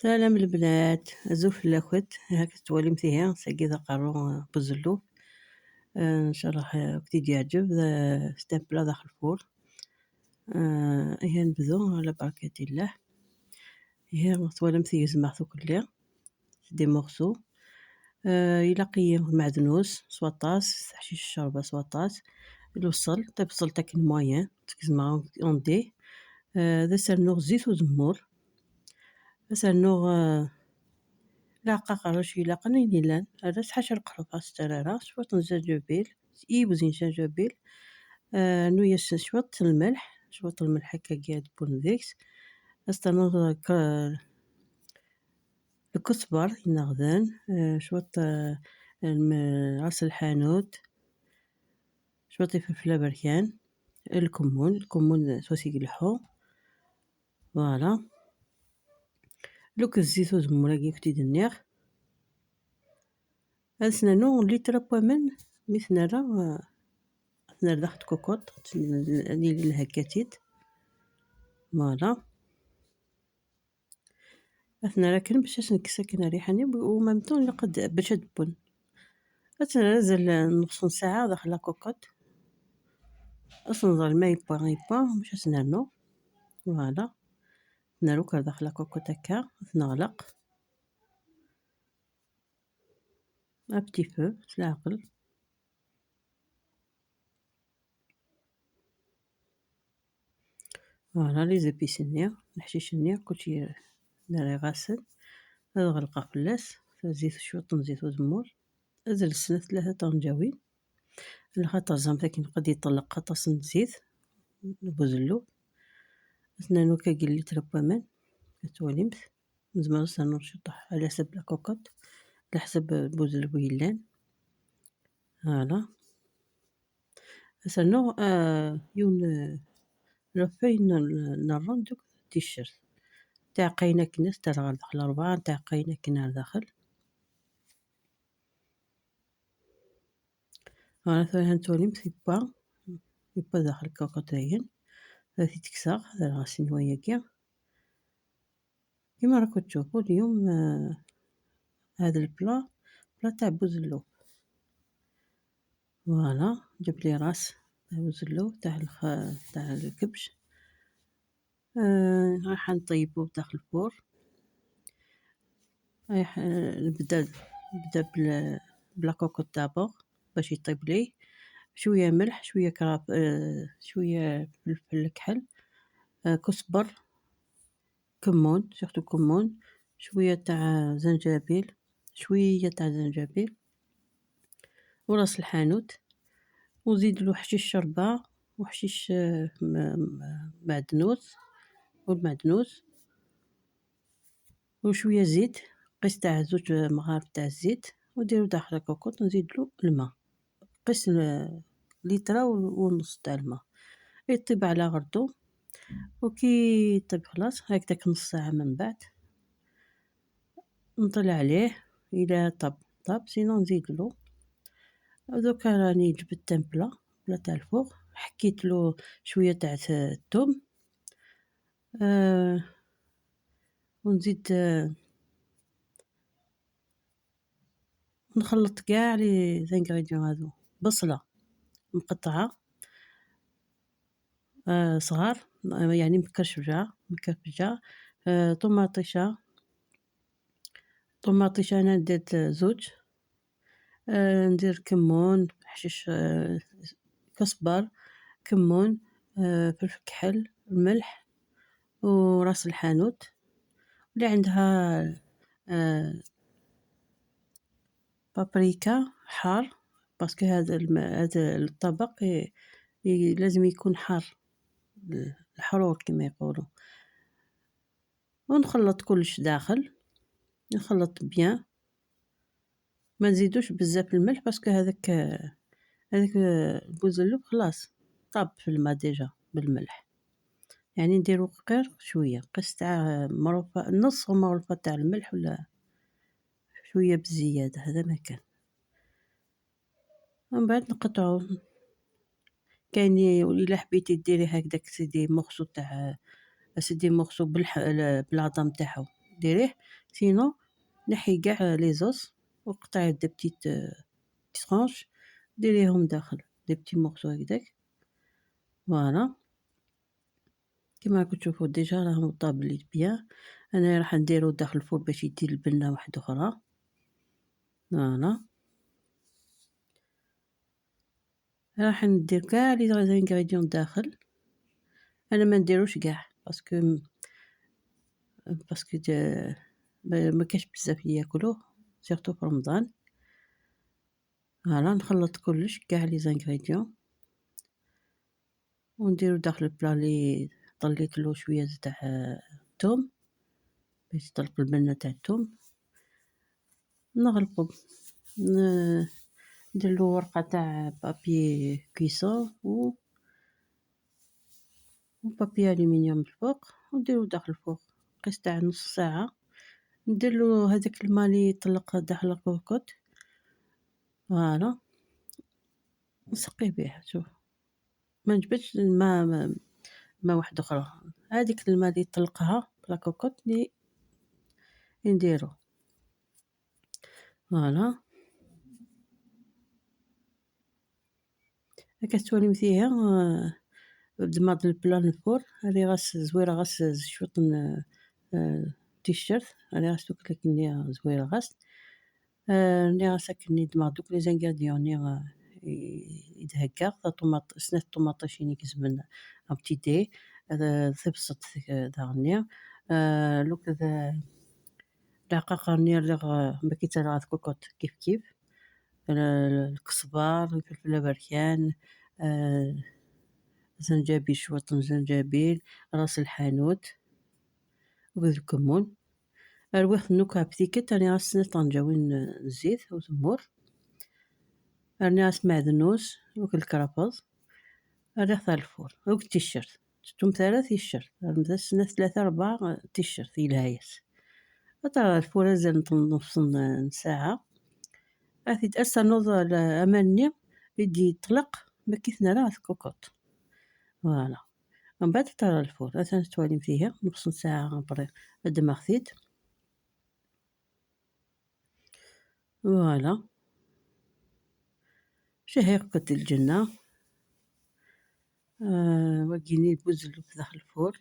سلام البنات، أزوف اللاخوت هاك تواليم فيها ساقي ذا قارون بوزلو. ان شاء الله كتيد يعجب ستامبلا داخل الفور. هي نبدو على بركة الله. هي تواليم فيه زمعتو كلها دي مغسو. يلاقي معدنوس سواطاس حشيش الشوربة سواطاس الوصل طيب وصل تاكن موين تكزما اون دي. ذا سرنوغ زيت وزمور سرنوغ لاقا قرش يلاقا نيلان هذا حاشا القرفاص ترارا شوط زنجبيل وزين زنجبيل. نويا شوط الملح شوط الملح هكا قاعد بون ذيكس استنوض الكزبر ينغذان. شوط راس الحانوت شوط فلفلة بركان الكمون سوسي يقلحو فوالا لوك الزيت وزمورا كيف النيغ أسنانو لتر بومن مثل راه نردخت كوكوط نيل الهكاتيت فوالا أثنا راكن باش نكسا ريحاني ومامتون لقد باش تبون أثنا رازل نص ساعة داخل كوكوط أصلا الماء يبا باش أسنانو فوالا نروك داخل كوكوط هكا نغلق أبتي فو سلاعقل فوالا لي زيبيس النيا الحشيش النيا كلشي ناري غاسل هذا غلقه فلاس زيت شوط زيت وزمور أزل السنة 3 طنجاوين لخاطر زعما كي قد يطلق قطاس زيت بوزلو أثنانو كاقل لتر بوامان كتواليمت زعما نص نشطح على حسب لاكوكوط على حسب بوزلو يلان فوالا أسنو يون لوفاين نرون دوك تيشيرت تاع قاينة كناس تاع داخل 4 تاع قاينة كنا داخل فوالا ثاني توليمت يبا داخل كوكوطاين هذي تكساغ هذا غاسين وياكيا كيما راكو تشوفو اليوم. هذا البلا تاع بوزلو فوالا جاب لي راس تاع بوزلو تاع الكبش. راح نطيبو داخل الفور. رايح نبدا بلا كوكوط دابور باش يطيب لي شويه ملح شويه كراب شويه فلفل كحل كزبر كمون سورتو كمون شويه تاع زنجبيل شويه تاع زنجبيل وراس الحانوت وزيدلو حشيش شربة وحشيش معدنوس والمعدنوس وشوية زيت قيس تاع 2 مغارف تاع الزيت وديرو داخل الكوكوط نزيدلو الماء قيس لترا ونص تاع الماء يطيب على غردو وكي يطيب خلاص هكداك نص ساعة من بعد نطلع عليه إلى طاب سينو نزيدلو دوكا راني جبت بلا تاع الفوغ حكيتلو شوية تاع الثوم ونزيد نخلط كاع لي زانغريديون هذو بصلة مقطعة صغار يعني مكرفجة طماطيشة أنا درت 2 ندير كمون حشيش كزبر كمون فلفل كحل الملح وراس الحانوت اللي عندها بابريكا حار باسكو هذا الطبق لازم يكون حار الحرور كما يقولوا ونخلط كلش داخل نخلط بيان ما نزيدوش بزاف الملح باسكو هذاك البوزلو خلاص طاب في الماء ديجا بالملح يعني نديرو غير شويه قيس تاع مرفة نص مرفة تاع الملح ولا شويه بزياده هذا ما كان ومن بعد نقطعو كاين الا حبيتي ديري هكداك سيدي مورسو تاع سيدي مورسو بالعظم تاعو ديريه، سينو نحي قاع لي زوس وقطعي دي بتيت ترانش، ديريهم داخل دي بتي مورسو هكداك. فوالا كيما راكم تشوفوا ديجا راهم طابلين بيان. انا راح نديرو داخل الفور باش يدي البنه واحده اخرى. فوالا راح ندير كاع لي زانغريديون داخل. انا ما نديروش كاع باسكو ما كاش بزاف ياكلوه سيرتو في رمضان. فوالا نخلط كلش كاع لي زانغريديون ونديرو داخل البلا لي طليت له شويه تاع الثوم باش تطلق البنه تاع الثوم. نغلقو نديرلو ورقه تاع بابي كويسون وبابي الومنيوم الفوق ونديرو داخل الفوق قيس تاع نص ساعه. نديرلو هذاك الماء لي يطلق داخل الكوكوط. فوالا نسقيه بيه. شوف ما نجبدش الماء ما واحده اخرى، هذيك الماء اللي يطلقها لا كوكوط لي نديرو. فوالا هكا تولي مثيها بماط البلان الفور. هذه غاس زويره غاس شوط تيشيرت. هذه غاس دوك لكن زويره غاس ني غاس كني دماغ دوك لي زانغاديون ني يدهكا طوماط سنة طوماطاشيني كزمن ان بتي دي ثبصت داغني لوك دقيقة نير باكي ترى كوكوط كيف كيف الكزبار الفلفل بركان زنجبيل شوية زنجبيل راس الحانوت وذ الكمون أروح النكهة بتيكت. راني غاسنة طنجاوين زيت وزمور. راني غاس معدنوس وك الكرافز. راني ثال الفور وك التيشيرت توم ثلاث تيشيرت مثلا سنة ثلاثة أربعة تيشيرت يلهايس. ترى الفور زين نص ساعة أثيد أرسل نوض أماني يدي يطلق مكيثنا راه كوكوط. فوالا من بعد ترى الفور مثلا توالي فيها نص ساعة بري قد ما خذيت. فوالا شهيق قد الجنة. وكيني البوزلو في داخل الفور.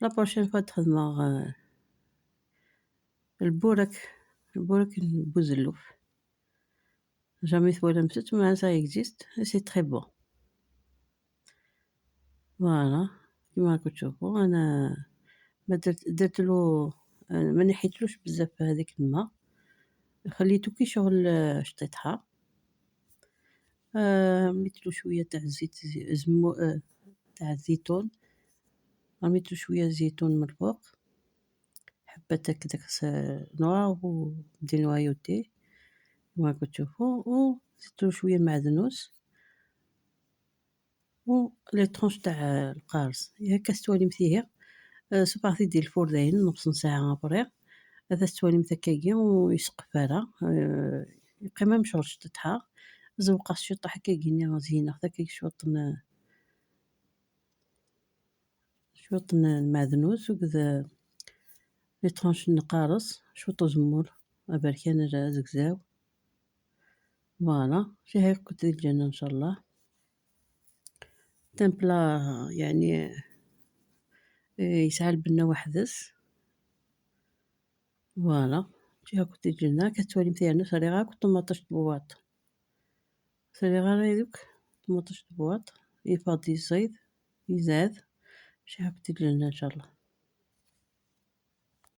لا بروشين فوا تخدمه البورك البوزلوف جامي ثوالا مسيت ما سا اكزيست سي تري بون. فوالا كيما راكم تشوفوا انا ما درتلو ما نحيتلوش بزاف هذاك الماء خليتو كي شغل شطيتها. ميتلو شويه تاع زيت تاع الزيتون. رميتلو شويه زيتون من الفوق حبة هكداك نوار ودي نوايوتي كيما راكم تشوفوا وزدتلو شويه معدنوس و لي طرونش تاع القارص هكا ستوالي مثيها. سبارتي ديال الفور داين نص ساعة ابري هذا ستوالي مثكاكيا ويسقفالها يبقى مشغل شطتها زوقها الشطة هكا كينا زينة هكا شوط المعدنوس وكذا لي طرونش نقارص شوط زمور بركان زقزاو. فوالا شي هاي قلت الجنة ان شاء الله تمبلا يعني يسعى البنة وحدس. فوالا شي هاك قلت الجنة كتولي مثيانا صريغا طماطش بواط صريغا ريدوك طماطش بواط يفاضي الزيت يزاد شي هاك قلت الجنة ان شاء الله.